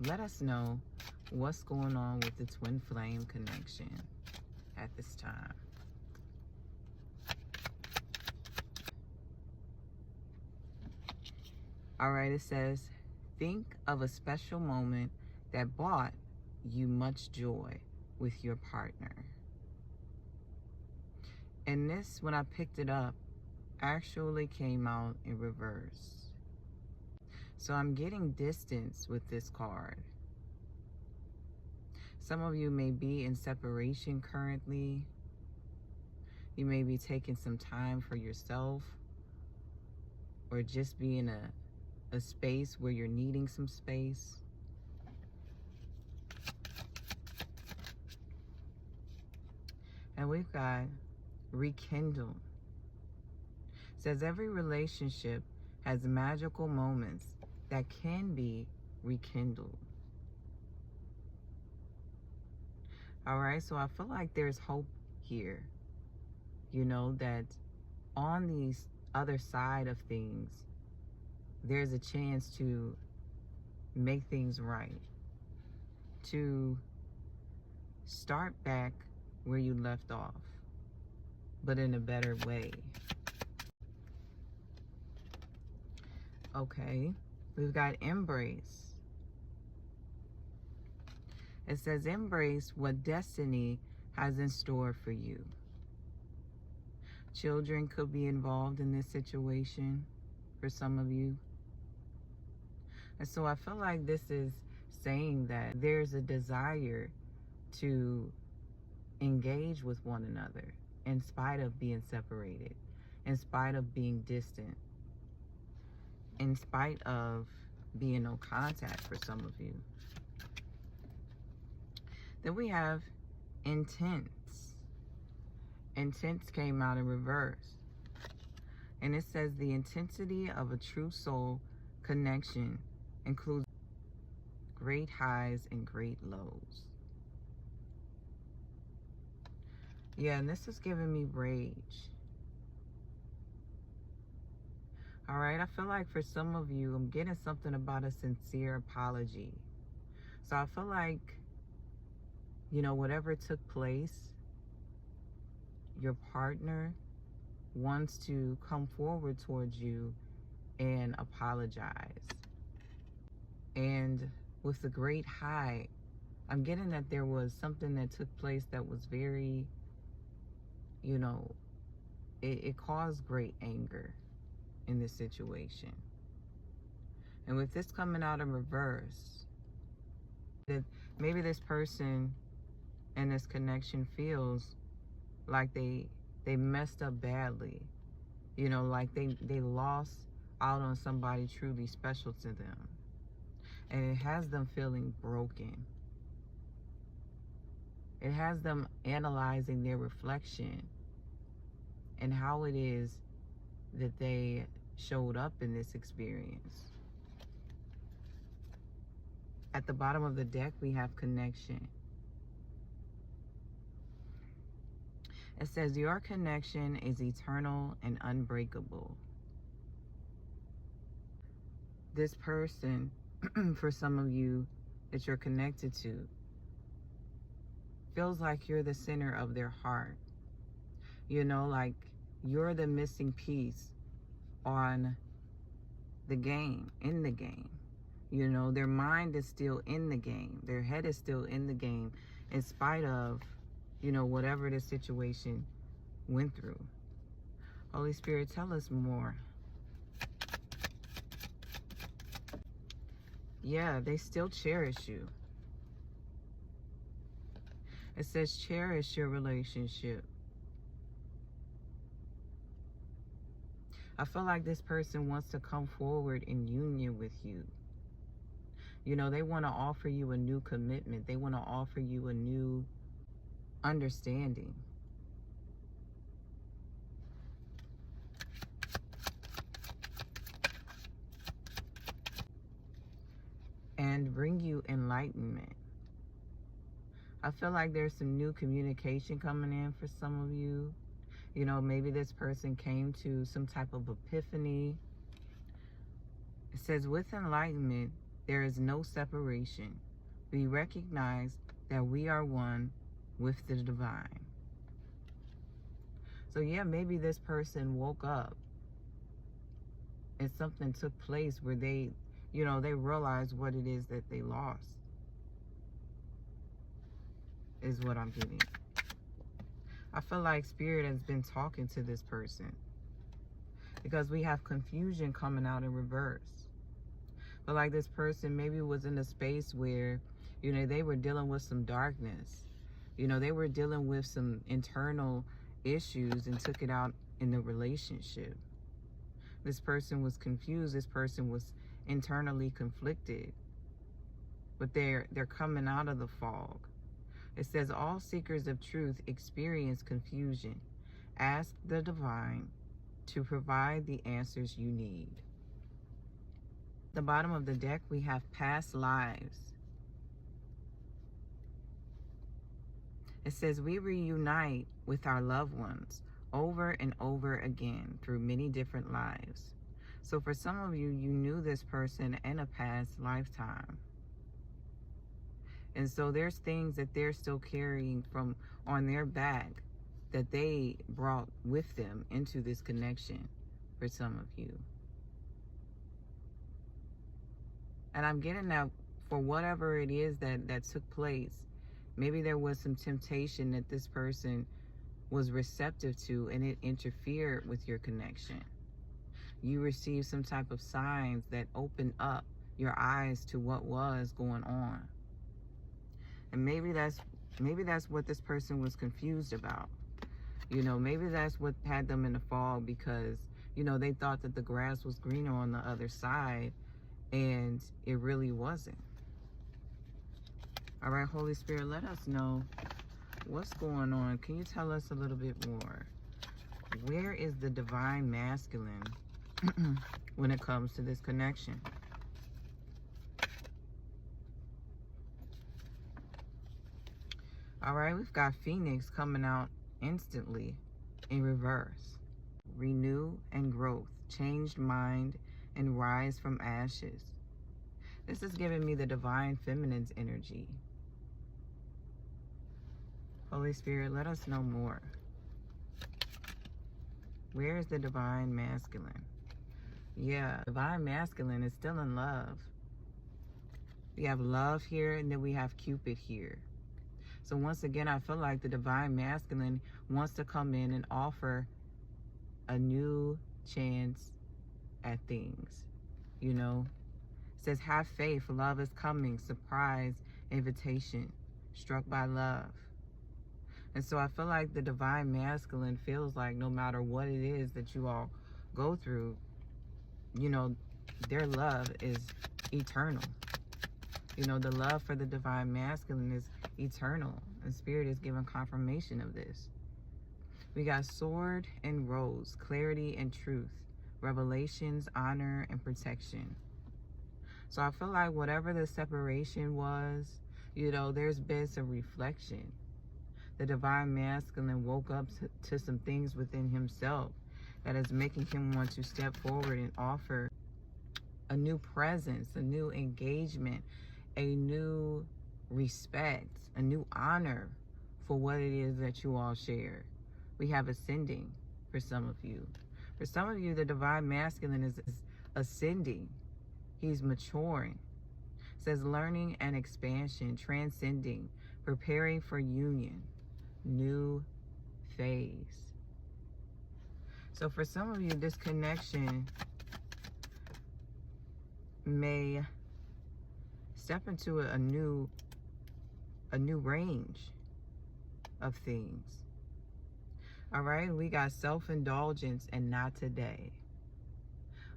let us know what's going on with the twin flame connection at this time. All right, it says, think of a special moment that brought you much joy with your partner. And this, when I picked it up, actually came out in reverse. So I'm getting distance with this card. Some of you may be in separation currently. You may be taking some time for yourself, or just be in a space where you're needing some space. And we've got rekindle. It says every relationship has magical moments that can be rekindled. All right, so I feel like there's hope here. You know, that on the other side of things, there's a chance to make things right, to start back where you left off, but in a better way. Okay, we've got embrace. It says embrace what destiny has in store for you. Children could be involved in this situation for some of you. And so I feel like this is saying that there's a desire to engage with one another in spite of being separated, in spite of being distant, in spite of being no contact for some of you. Then we have intense. Intense came out in reverse. And it says the intensity of a true soul connection includes great highs and great lows. Yeah, and this is giving me rage. All right, I feel like for some of you, I'm getting something about a sincere apology. So I feel like, you know, whatever took place, your partner wants to come forward towards you and apologize. And with the great high, I'm getting that there was something that took place that was very, you know, it caused great anger in this situation. And with this coming out in reverse, that maybe this person and this connection feels like they messed up badly, you know, like they lost out on somebody truly special to them, and it has them feeling broken. It has them analyzing their reflection and how it is that they showed up in this experience. At the bottom of the deck, we have connection. It says your connection is eternal and unbreakable. This person, for some of you that you're connected to, feels like you're the center of their heart. You know, like you're the missing piece on the game, in the game. You know, their mind is still in the game. Their head is still in the game, in spite of, you know, whatever the situation went through. Holy Spirit, tell us more. Yeah, they still cherish you. It says cherish your relationship. I feel like this person wants to come forward in union with you. You know, they want to offer you a new commitment. They want to offer you a new understanding. And bring you enlightenment. I feel like there's some new communication coming in for some of you. You know, maybe this person came to some type of epiphany. It says with enlightenment, There is no separation. We recognize that we are one with the divine. So yeah, maybe this person woke up and something took place where they realized what it is that they lost, is what I'm getting. I feel like Spirit has been talking to this person, because we have confusion coming out in reverse. But like this person maybe was in a space where, they were dealing with some darkness. They were dealing with some internal issues and took it out in the relationship. This person was confused. This person was internally conflicted. But they're coming out of the fog. It says, all seekers of truth experience confusion. Ask the divine to provide the answers you need. At the bottom of the deck, we have past lives. It says, we reunite with our loved ones over and over again through many different lives. So for some of you, you knew this person in a past lifetime. And so there's things that they're still carrying from on their back that they brought with them into this connection for some of you. And I'm getting that for whatever it is that took place, maybe there was some temptation that this person was receptive to, and it interfered with your connection. You received some type of signs that opened up your eyes to what was going on. And maybe that's what this person was confused about. Maybe that's what had them in the fog, because, they thought that the grass was greener on the other side, and it really wasn't. All right, Holy Spirit, let us know what's going on. Can you tell us a little bit more? Where is the divine masculine when it comes to this connection? All right, we've got Phoenix coming out instantly in reverse. Renew and growth, changed mind, and rise from ashes. This is giving me the divine feminine's energy. Holy Spirit, let us know more. Where is the divine masculine? Yeah, divine masculine is still in love. We have love here, and then we have Cupid here. So once again, I feel like the divine masculine wants to come in and offer a new chance at things. It says, have faith, love is coming, surprise, invitation, struck by love. And so I feel like the divine masculine feels like no matter what it is that you all go through, their love is eternal. The love for the divine masculine is eternal, and Spirit is giving confirmation of this. We got sword and rose, clarity and truth, revelations, honor, and protection. So I feel like whatever the separation was, there's been some reflection. The divine masculine woke up to some things within himself that is making him want to step forward and offer a new presence, a new engagement, a new respect, a new honor for what it is that you all share. We have ascending for some of you. For some of you, the divine masculine is ascending. He's maturing. It says learning and expansion, transcending, preparing for union, new phase. So for some of you, this connection may step into a new range of things. All right, we got self-indulgence and not today.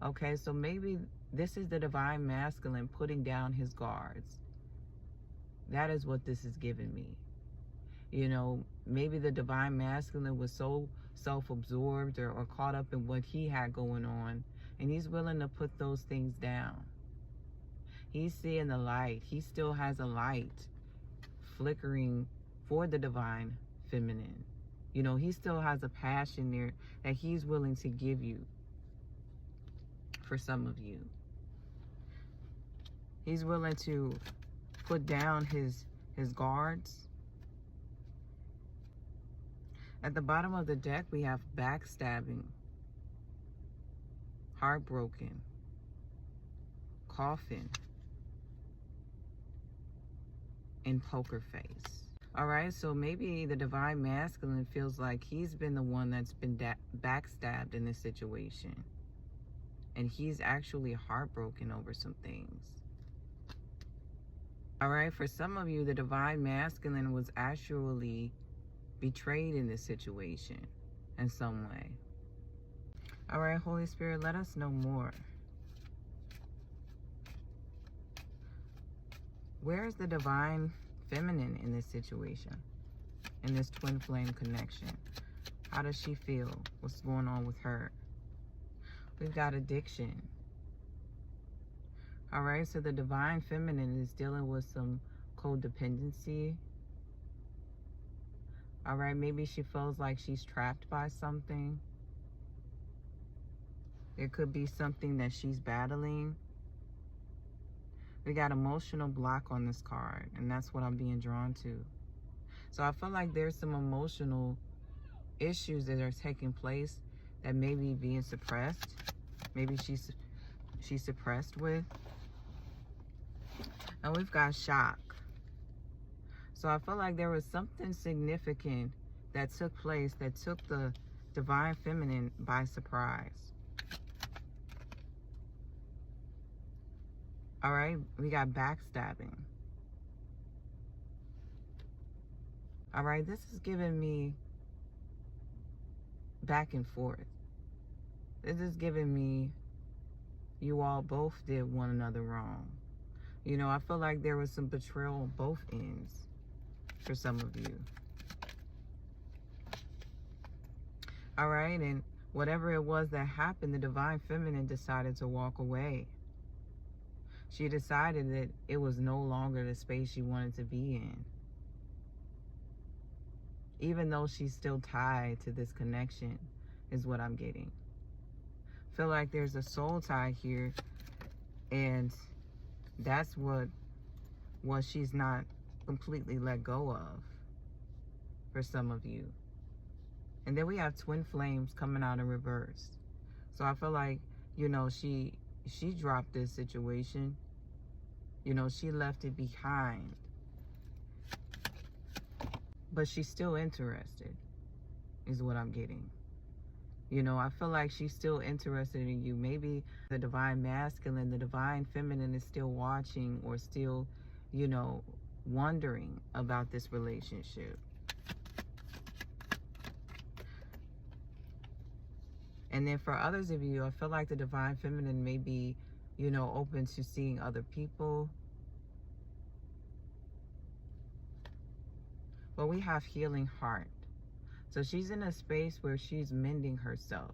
Okay, so maybe this is the divine masculine putting down his guards. That is what this is giving me. Maybe the divine masculine was so self-absorbed or caught up in what he had going on, and he's willing to put those things down. He's seeing the light. He still has a light flickering for the divine feminine. He still has a passion there that he's willing to give you for some of you. He's willing to put down his guards. At the bottom of the deck, we have backstabbing, heartbroken, coffin, and poker face. All right, so maybe the divine masculine feels like he's been the one that's been backstabbed in this situation. And he's actually heartbroken over some things. All right, for some of you, the divine masculine was actually betrayed in this situation in some way. All right, Holy Spirit, let us know more. Where is the divine feminine in this situation, in this twin flame connection? How does she feel? What's going on with her? We've got addiction. All right, so the divine feminine is dealing with some codependency. All right, maybe she feels like she's trapped by something. It could be something that she's battling. We got emotional block on this card, and that's what I'm being drawn to. So I feel like there's some emotional issues that are taking place that may be being suppressed. Maybe she's suppressed with. And we've got shock. So I feel like there was something significant that took place that took the divine feminine by surprise. All right, we got backstabbing. All right, this is giving me back and forth. This is giving me, you all both did one another wrong. You know, I feel like there was some betrayal on both ends for some of you. All right, and whatever it was that happened, the divine feminine decided to walk away. She decided that it was no longer the space she wanted to be in. Even though she's still tied to this connection, is what I'm getting. Feel like there's a soul tie here, and that's what she's not completely let go of for some of you. And then we have twin flames coming out in reverse. So I feel like, you know, she dropped this situation. You know, she left it behind. But she's still interested, is what I'm getting. You know, I feel like she's still interested in you. Maybe the divine masculine, the divine feminine is still watching or still, you know, wondering about this relationship. And then for others of you, I feel like the divine feminine may be, you know, open to seeing other people. But we have healing heart. So she's in a space where she's mending herself,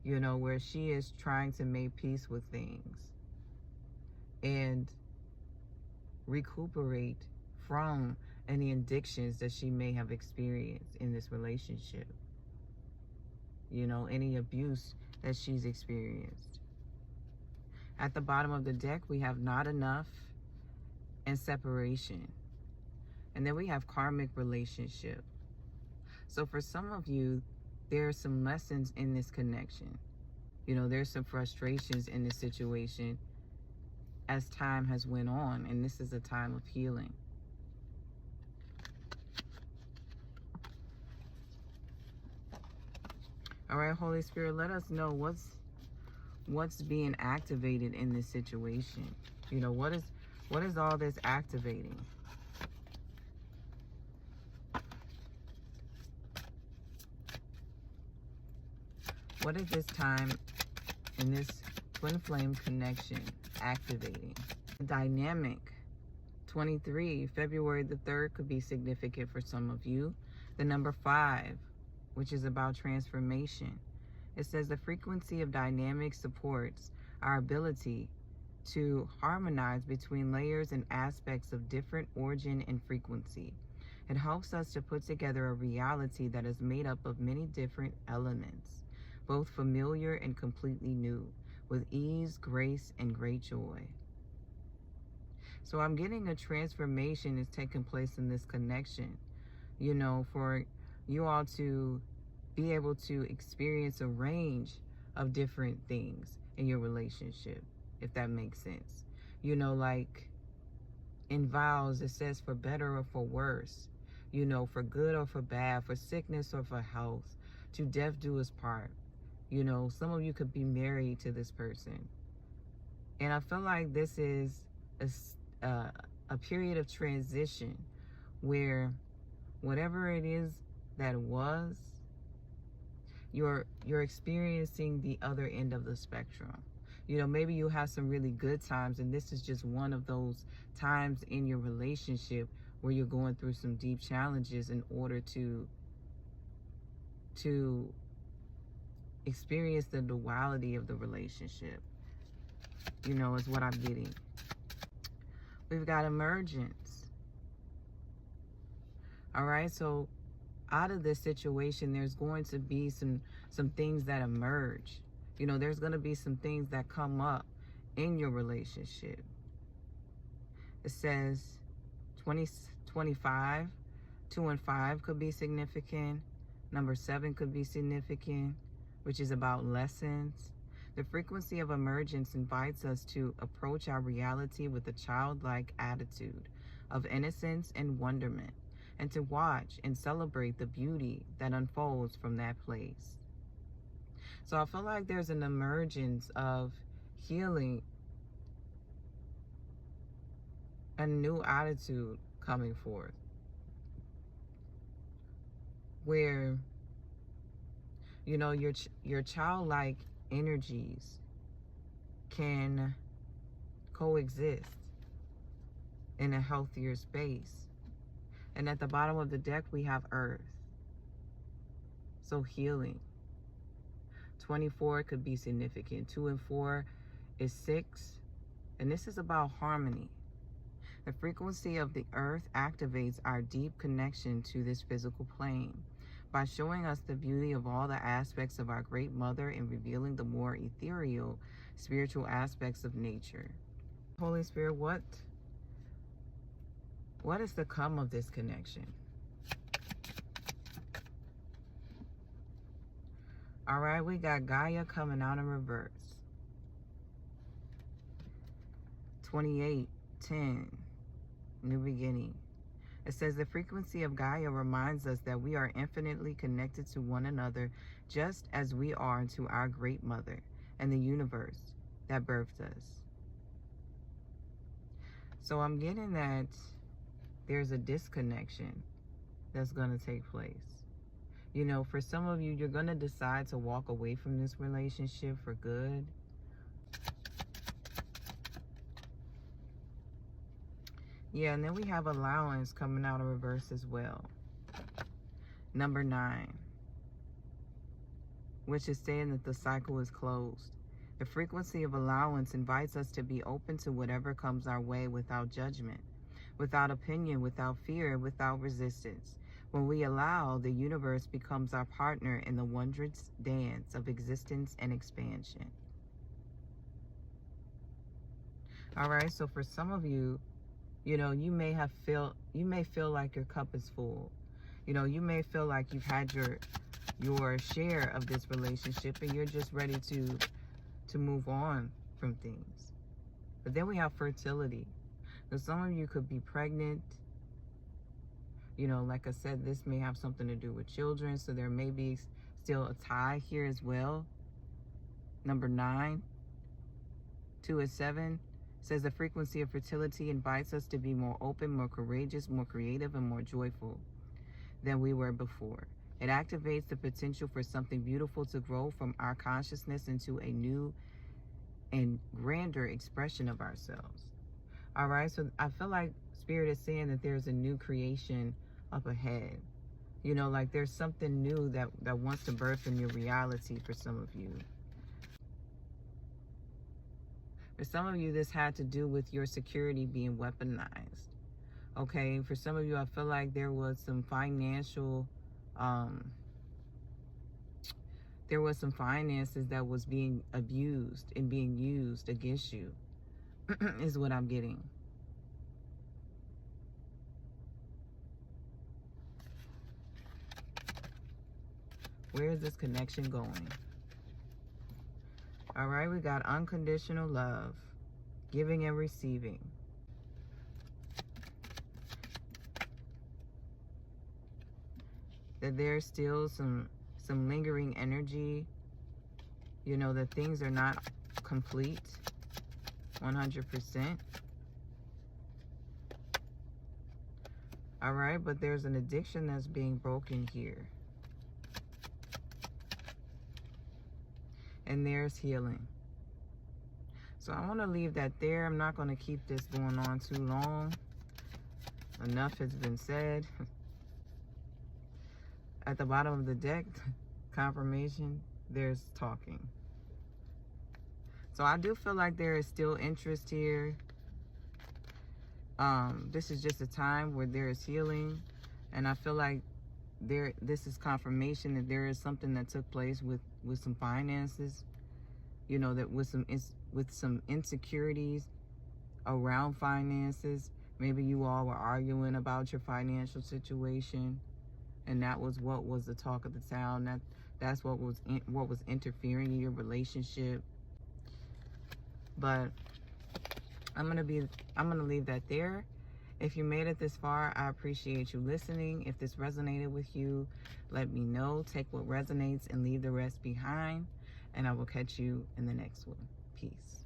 you know, where she is trying to make peace with things and recuperate from any addictions that she may have experienced in this relationship. You know, any abuse that she's experienced. At the bottom of the deck, we have not enough and separation. And then we have karmic relationship. So for some of you, there are some lessons in this connection. You know, there's some frustrations in this situation as time has went on, and this is a time of healing. All right, Holy Spirit, let us know what's being activated in this situation. You know, what is all this activating? What is this time in this twin flame connection activating? Dynamic 23, February the 3rd could be significant for some of you. The number 5, which is about transformation. It says the frequency of dynamic supports our ability to harmonize between layers and aspects of different origin and frequency. It helps us to put together a reality that is made up of many different elements, both familiar and completely new, with ease, grace, and great joy. So I'm getting a transformation is taking place in this connection, you know, for you all to be able to experience a range of different things in your relationship, if that makes sense. You know, like in vows, it says for better or for worse, you know, for good or for bad, for sickness or for health, to death do us part. You know, some of you could be married to this person. And I feel like this is a period of transition where whatever it is that was, you're experiencing the other end of the spectrum. You know, maybe you have some really good times, and this is just one of those times in your relationship where you're going through some deep challenges in order to experience the duality of the relationship, you know, is what I'm getting. We've got emergence. All right, so out of this situation, there's going to be some things that emerge. You know, there's going to be some things that come up in your relationship. It says 25, 2 and 5 could be significant. Number 7 could be significant, which is about lessons. The frequency of emergence invites us to approach our reality with a childlike attitude of innocence and wonderment, and to watch and celebrate the beauty that unfolds from that place. So I feel like there's an emergence of healing, a new attitude coming forth, where, you know, your childlike energies can coexist in a healthier space. And at the bottom of the deck, we have Earth. So healing. 24 could be significant. 2 and 4 is 6. And this is about harmony. The frequency of the Earth activates our deep connection to this physical plane by showing us the beauty of all the aspects of our Great Mother and revealing the more ethereal, spiritual aspects of nature. Holy Spirit, what is the come of this connection? All right, we got Gaia coming out in reverse. 28:10, new beginning. It says the frequency of Gaia reminds us that we are infinitely connected to one another, just as we are to our Great Mother and the universe that birthed us. So I'm getting that there's a disconnection that's going to take place. You know, for some of you, you're going to decide to walk away from this relationship for good. Yeah, and then we have allowance coming out of reverse as well. Number 9, which is saying that the cycle is closed. The frequency of allowance invites us to be open to whatever comes our way without judgment, without opinion, without fear, without resistance. When we allow, the universe becomes our partner in the wondrous dance of existence and expansion. All right, so for some of you, you know, you may feel like your cup is full. You know, you may feel like you've had your share of this relationship and you're just ready to move on from things. But then we have fertility. So some of you could be pregnant. You know, like I said, this may have something to do with children, so there may be still a tie here as well. Number 9, 2 and 7 says the frequency of fertility invites us to be more open, more courageous, more creative, and more joyful than we were before. It activates the potential for something beautiful to grow from our consciousness into a new and grander expression of ourselves. All right, so I feel like Spirit is saying that there's a new creation up ahead. You know, like there's something new that wants to birth in your reality for some of you. For some of you, this had to do with your security being weaponized. Okay, for some of you, I feel like there was some finances that was being abused and being used against you, is what I'm getting. Where is this connection going? All right, we got unconditional love, giving and receiving. That there's still some lingering energy, you know, that things are not complete 100%. All right, but there's an addiction that's being broken here. And there's healing. So I want to leave that there. I'm not going to keep this going on too long. Enough has been said. At the bottom of the deck, confirmation, there's talking. So I do feel like there is still interest here. This is just a time where there is healing. And I feel like this is confirmation that there is something that took place with some finances. You know, that with some insecurities around finances. Maybe you all were arguing about your financial situation. And that was what was the talk of the town. That's what was interfering in your relationship. But I'm gonna leave that there. If you made it this far, I appreciate you listening. If this resonated with you, let me know. Take what resonates and leave the rest behind. And I will catch you in the next one. Peace.